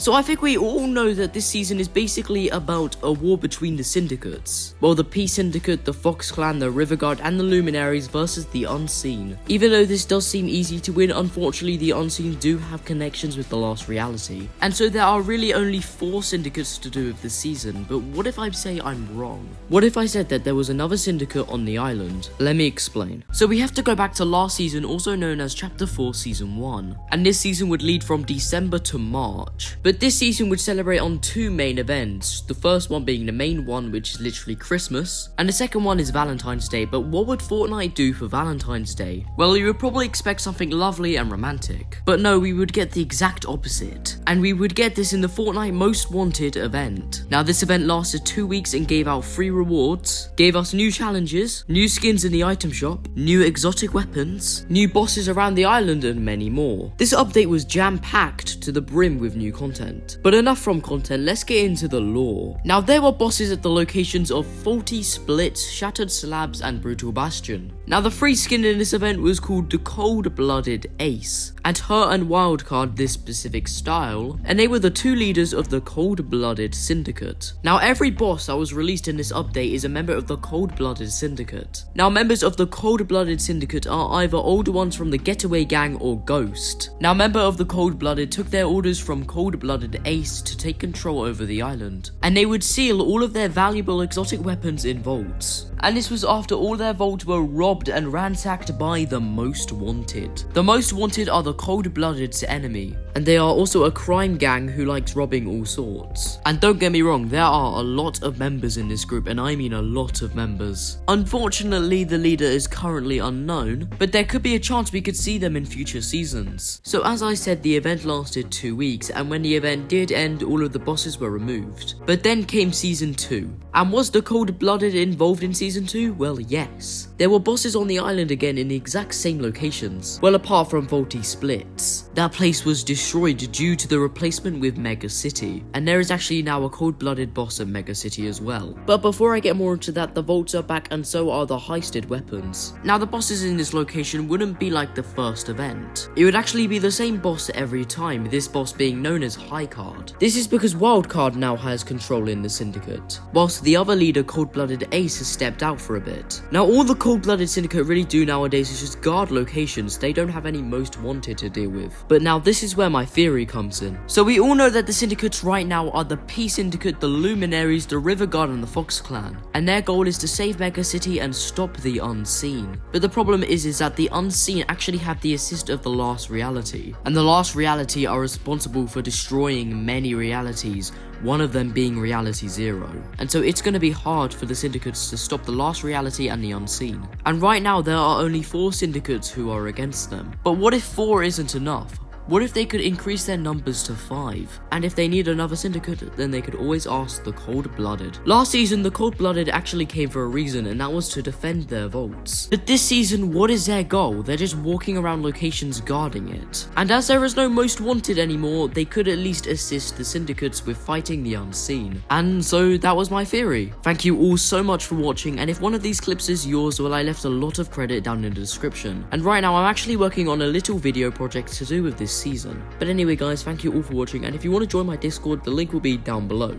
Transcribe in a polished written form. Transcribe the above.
So I think we all know that this season is basically about a war between the syndicates. Well, the Peace Syndicate, the Fox Clan, the River Guard, and the Luminaries versus the Unseen. Even though this does seem easy to win, unfortunately the Unseen do have connections with the Last Reality. And so there are really only 4 syndicates to do with this season, but what if I say I'm wrong? What if I said that there was another syndicate on the island? Let me explain. So we have to go back to last season, also known as Chapter 4 Season 1. And this season would lead from December to March. But this season would celebrate on 2 main events. The first one being the main one, which is literally Christmas. And the second one is Valentine's Day. But what would Fortnite do for Valentine's Day? Well, you would probably expect something lovely and romantic. But no, we would get the exact opposite. And we would get this in the Fortnite Most Wanted event. Now this event lasted 2 weeks and gave out free rewards, gave us new challenges, new skins in the item shop, new exotic weapons, new bosses around the island, and many more. This update was jam-packed to the brim with new content. But enough from content, let's get into the lore. Now there were bosses at the locations of Faulty Splits, Shattered Slabs, and Brutal Bastion. Now the free skin in this event was called the Cold-Blooded Ace, and her and Wildcard this specific style, and they were the 2 leaders of the Cold-Blooded Syndicate. Now every boss that was released in this update is a member of the Cold-Blooded Syndicate. Now members of the Cold-Blooded Syndicate are either older ones from the Getaway Gang or Ghost. Now member of the Cold-Blooded took their orders from Cold-Blooded Ace to take control over the island, and they would seal all of their valuable exotic weapons in vaults. And this was after all their vaults were robbed and ransacked by the Most Wanted. The Most Wanted are the Cold-Blooded's enemy, and they are also a crime gang who likes robbing all sorts. And don't get me wrong, there are a lot of members in this group, and I mean a lot of members. Unfortunately, the leader is currently unknown, but there could be a chance we could see them in future seasons. So as I said, the event lasted 2 weeks, and when the event did end, all of the bosses were removed. But then came Season 2. And was the Cold-Blooded involved in Season 2? Well, yes. There were bosses on the island again in the exact same locations. Well, apart from Faulty Splits. That place was destroyed due to the replacement with Mega City. And there is actually now a Cold-Blooded boss at Mega City as well. But before I get more into that, the vaults are back and so are the heisted weapons. Now the bosses in this location wouldn't be like the first event. It would actually be the same boss every time, this boss being known as High Card. This is because Wildcard now has control in the Syndicate, whilst the other leader, Cold-Blooded Ace, has stepped out for a bit. Now all the Cold-Blooded Syndicate really do nowadays is just guard locations. They don't have any Most Wanted to deal with. But now this is where my theory comes in. So we all know that the Syndicates right now are the Peace Syndicate, the Luminaries, the River Guard, and the Fox Clan. And their goal is to save Mega City and stop the Unseen. But the problem is that the Unseen actually have the assist of the Last Reality. And the Last Reality are responsible for destroying many realities, one of them being Reality Zero. And so it's going to be hard for the Syndicates to stop the Last Reality and the Unseen. And right now there are only 4 Syndicates who are against them. But what if 4 isn't enough? What if they could increase their numbers to 5? And if they need another syndicate, then they could always ask the Cold-Blooded. Last season, the Cold-Blooded actually came for a reason, and that was to defend their vaults. But this season, what is their goal? They're just walking around locations guarding it. And as there is no Most Wanted anymore, they could at least assist the syndicates with fighting the Unseen. And so that was my theory. Thank you all so much for watching, and if one of these clips is yours, well, I left a lot of credit down in the description. And right now, I'm actually working on a little video project to do with this season. But anyway guys, thank you all for watching, and if you want to join my Discord, the link will be down below.